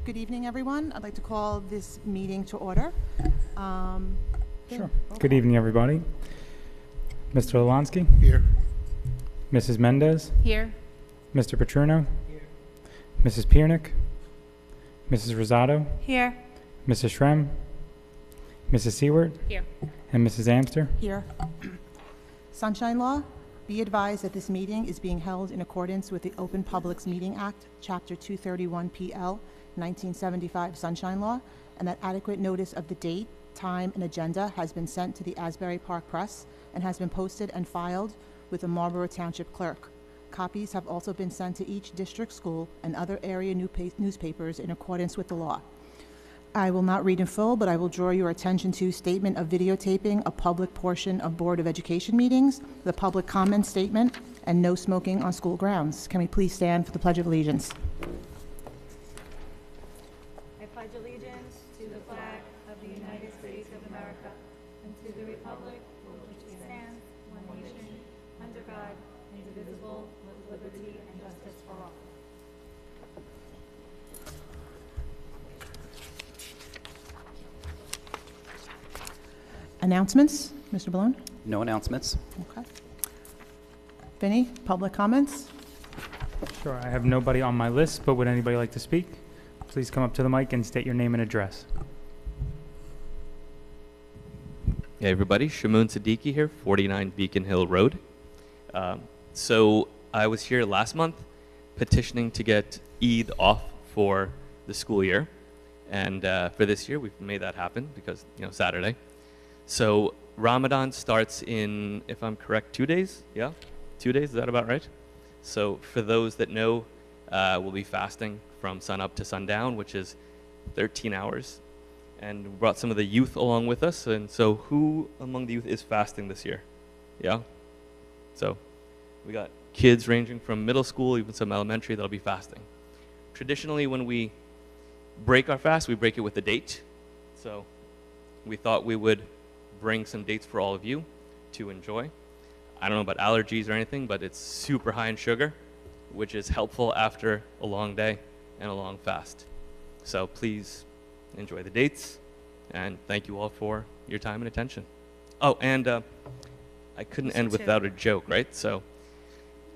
Good evening, everyone. I'd like to call this meeting to order. Sure. Good evening, everybody. Mr. Lalansky? Here. Mrs. Mendez? Here. Mr. Petruno? Here. Mrs. Piernick? Mrs. Rosado? Here. Mrs. Shrem? Mrs. Seward? Here. And Mrs. Amster? Here. Sunshine Law. Be advised that this meeting is being held in accordance with the Open Publics Meeting Act, Chapter 231 PL, 1975 Sunshine Law, and that adequate notice of the date, time, and agenda has been sent to the Asbury Park Press and has been posted and filed with the Marlboro Township Clerk. Copies have also been sent to each district school and other area newspapers in accordance with the law. I will not read in full, but I will draw your attention to statement of videotaping a public portion of Board of Education meetings, the public comment statement, and no smoking on school grounds. Can we please stand for the Pledge of Allegiance? I pledge allegiance to the flag of the United States of America and to the republic for which it stands, one nation, under God, indivisible, with liberty and justice for all. Announcements? Mr. Balone? No announcements. Okay. Vinny, public comments? Sure. I have nobody on my list, but would anybody like to speak? Please come up to the mic and state your name and address. Hey everybody, Shamoon Siddiqui here, 49 Beacon Hill Road. So I was here last month petitioning to get Eid off for the school year. And for this year, we've made that happen because, Saturday. So Ramadan starts in, if I'm correct, 2 days? Yeah? 2 days, is that about right? So for those that know, we'll be fasting from sunup to sundown, which is 13 hours. And we brought some of the youth along with us. And so who among the youth is fasting this year? Yeah? So we got kids ranging from middle school, even some elementary, that'll be fasting. Traditionally, when we break our fast, we break it with a date. So we thought we would bring some dates for all of you to enjoy. I don't know about allergies or anything, but it's super high in sugar, which is helpful after a long day and a long fast. So please enjoy the dates, and thank you all for your time and attention. Oh, and I couldn't end without a joke, right? So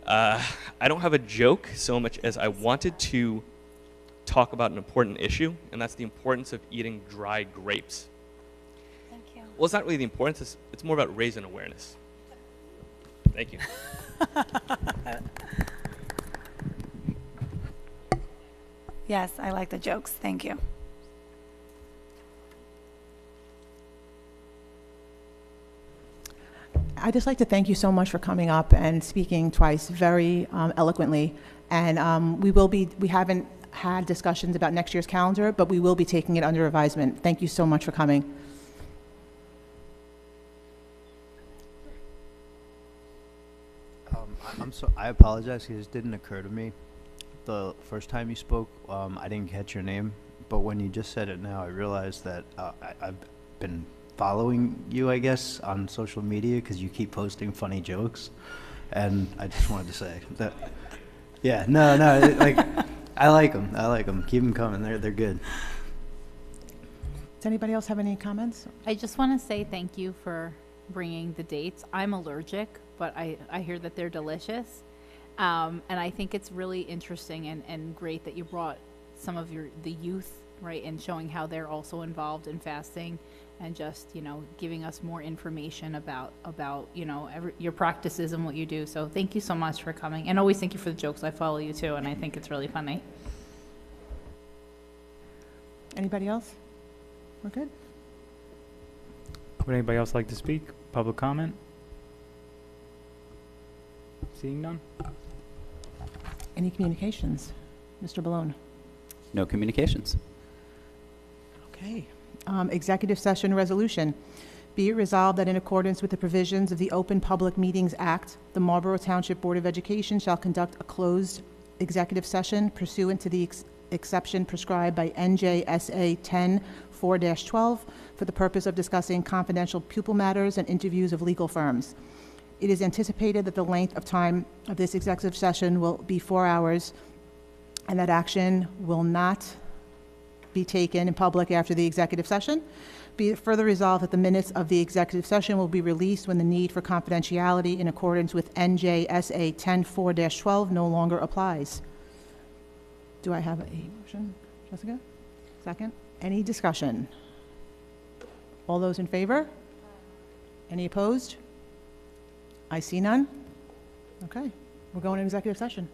I don't have a joke so much as I wanted to talk about an important issue, and that's the importance of eating dry grapes. Thank you. Well, it's not really the importance, it's more about raising awareness. Thank you. Yes, I like the jokes. Thank you. I'd just like to thank you so much for coming up and speaking twice very eloquently. And we haven't had discussions about next year's calendar, but we will be taking it under advisement. Thank you so much for coming. I apologize because it didn't occur to me. The first time you spoke, I didn't catch your name, but when you just said it now, I realized that I've been following you, I guess, on social media because you keep posting funny jokes, and I just wanted to say that. Yeah, no, like I like them. Keep them coming. They're good. Does anybody else have any comments? I just want to say thank you for bringing the dates. I'm allergic, but I hear that they're delicious. And I think it's really interesting and great that you brought some of the youth, right, and showing how they're also involved in fasting and just, giving us more information about your practices and what you do. So thank you so much for coming. And always thank you for the jokes. I follow you too, and I think it's really funny. Anybody else? We're good? Would anybody else like to speak? Public comment? Seeing none? Any communications? Mr. Balone? No communications. Okay. Executive session resolution. Be it resolved that in accordance with the provisions of the Open Public Meetings Act, the Marlboro Township Board of Education shall conduct a closed executive session pursuant to the exception prescribed by NJSA 10-4-12 for the purpose of discussing confidential pupil matters and interviews of legal firms. It is anticipated that the length of time of this executive session will be 4 hours and that action will not be taken in public after the executive session. Be it further resolved that the minutes of the executive session will be released when the need for confidentiality in accordance with NJSA 10-4-12 no longer applies. Do I have a motion? Jessica? Second? Any discussion? All those in favor? Any opposed? I see none. Okay, we're going to executive session.